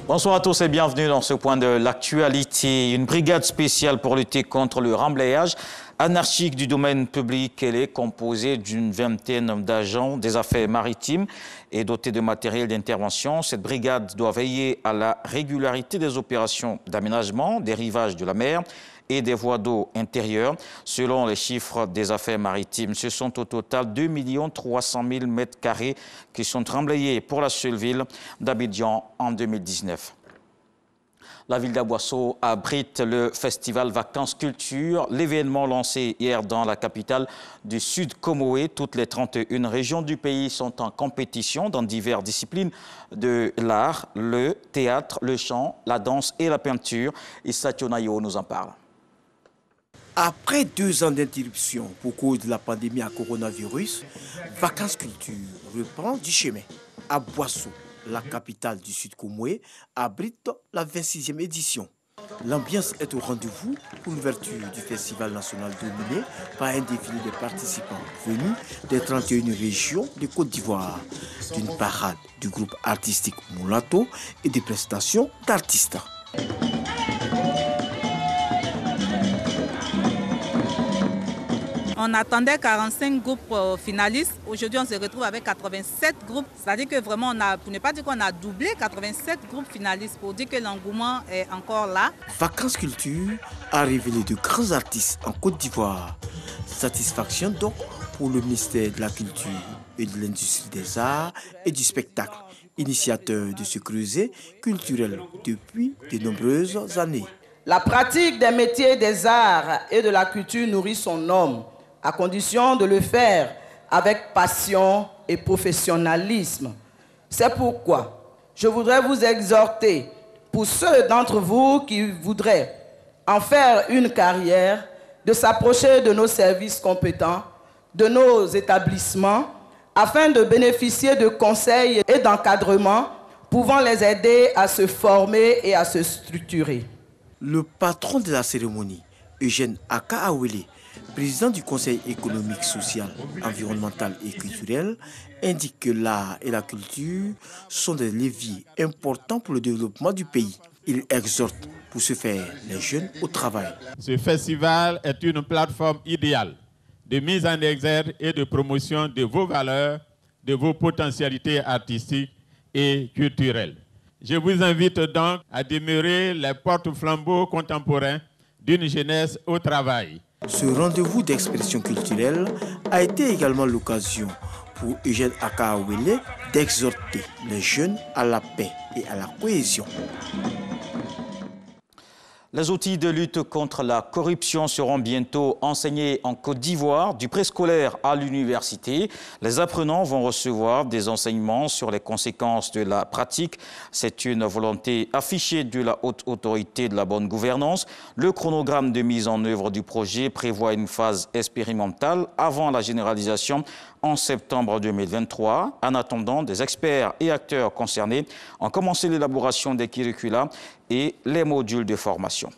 Bonsoir à tous et bienvenue dans ce point de l'actualité. Une brigade spéciale pour lutter contre le remblayage anarchique du domaine public. Elle est composée d'une vingtaine d'agents des affaires maritimes et dotée de matériel d'intervention. Cette brigade doit veiller à la régularité des opérations d'aménagement des rivages de la mer et des voies d'eau intérieures. Selon les chiffres des affaires maritimes, ce sont au total 2 300 000 mètres carrés qui sont remblayés pour la seule ville d'Abidjan en 2019. La ville d'Aboisseau abrite le festival Vacances Culture, l'événement lancé hier dans la capitale du Sud Comoé. Toutes les 31 régions du pays sont en compétition dans diverses disciplines de l'art, le théâtre, le chant, la danse et la peinture. Issa Tionayo nous en parle. Après 2 ans d'interruption pour cause de la pandémie à coronavirus, Vacances Culture reprend du chemin. Aboisseau, la capitale du Sud Comoé, abrite la 26e édition. L'ambiance est au rendez-vous pour l'ouverture du festival national dominé par un défilé de participants venus des 31 régions de Côte d'Ivoire, d'une parade du groupe artistique Moulato et des prestations d'artistes. On attendait 45 groupes finalistes. Aujourd'hui, on se retrouve avec 87 groupes. C'est-à-dire que vraiment, pour ne pas dire qu'on a doublé 87 groupes finalistes, pour dire que l'engouement est encore là. Vacances Culture a révélé de grands artistes en Côte d'Ivoire. Satisfaction donc pour le ministère de la Culture et de l'Industrie des Arts et du Spectacle, initiateur de ce creuset culturel depuis de nombreuses années. La pratique des métiers des arts et de la culture nourrit son homme, à condition de le faire avec passion et professionnalisme. C'est pourquoi je voudrais vous exhorter, pour ceux d'entre vous qui voudraient en faire une carrière, de s'approcher de nos services compétents, de nos établissements, afin de bénéficier de conseils et d'encadrement pouvant les aider à se former et à se structurer. Le patron de la cérémonie, Eugène Akaawele, président du Conseil économique, social, environnemental et culturel, indique que l'art et la culture sont des leviers importants pour le développement du pays. Il exhorte pour ce faire les jeunes au travail. Ce festival est une plateforme idéale de mise en exergue et de promotion de vos valeurs, de vos potentialités artistiques et culturelles. Je vous invite donc à demeurer les porte-flambeaux contemporains d'une jeunesse au travail. Ce rendez-vous d'expression culturelle a été également l'occasion pour Eugène Akaawele d'exhorter les jeunes à la paix et à la cohésion. Les outils de lutte contre la corruption seront bientôt enseignés en Côte d'Ivoire, du préscolaire à l'université. Les apprenants vont recevoir des enseignements sur les conséquences de la pratique. C'est une volonté affichée de la haute autorité de la bonne gouvernance. Le chronogramme de mise en œuvre du projet prévoit une phase expérimentale avant la généralisation en septembre 2023. En attendant, des experts et acteurs concernés ont commencé l'élaboration des curricula et les modules de formation.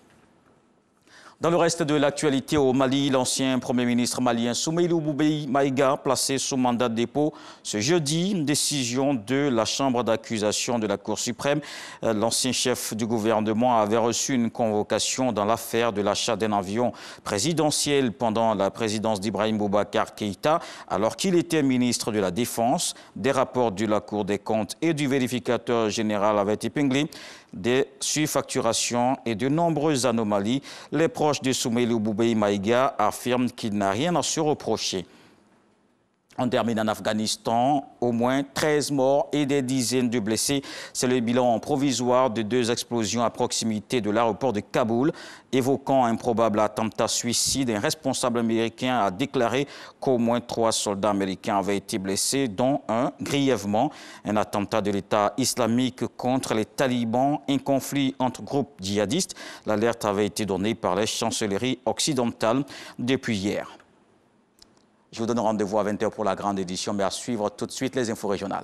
Dans le reste de l'actualité au Mali, l'ancien Premier ministre malien Soumeilou Boubèye Maïga, placé sous mandat de dépôt ce jeudi, une décision de la Chambre d'accusation de la Cour suprême. L'ancien chef du gouvernement avait reçu une convocation dans l'affaire de l'achat d'un avion présidentiel pendant la présidence d'Ibrahim Boubacar Keïta, alors qu'il était ministre de la Défense. Des rapports de la Cour des comptes et du vérificateur général avaient épinglé des surfacturations et de nombreuses anomalies. Les proches de Soumeilou Boubèye Maïga affirment qu'il n'a rien à se reprocher. On termine en Afghanistan, au moins 13 morts et des dizaines de blessés. C'est le bilan provisoire de 2 explosions à proximité de l'aéroport de Kaboul. Évoquant un probable attentat suicide, un responsable américain a déclaré qu'au moins 3 soldats américains avaient été blessés, dont un grièvement. Un attentat de l'État islamique contre les talibans, un conflit entre groupes djihadistes. L'alerte avait été donnée par les chancelleries occidentales depuis hier. Je vous donne rendez-vous à 20 h pour la grande édition, mais à suivre tout de suite les infos régionales.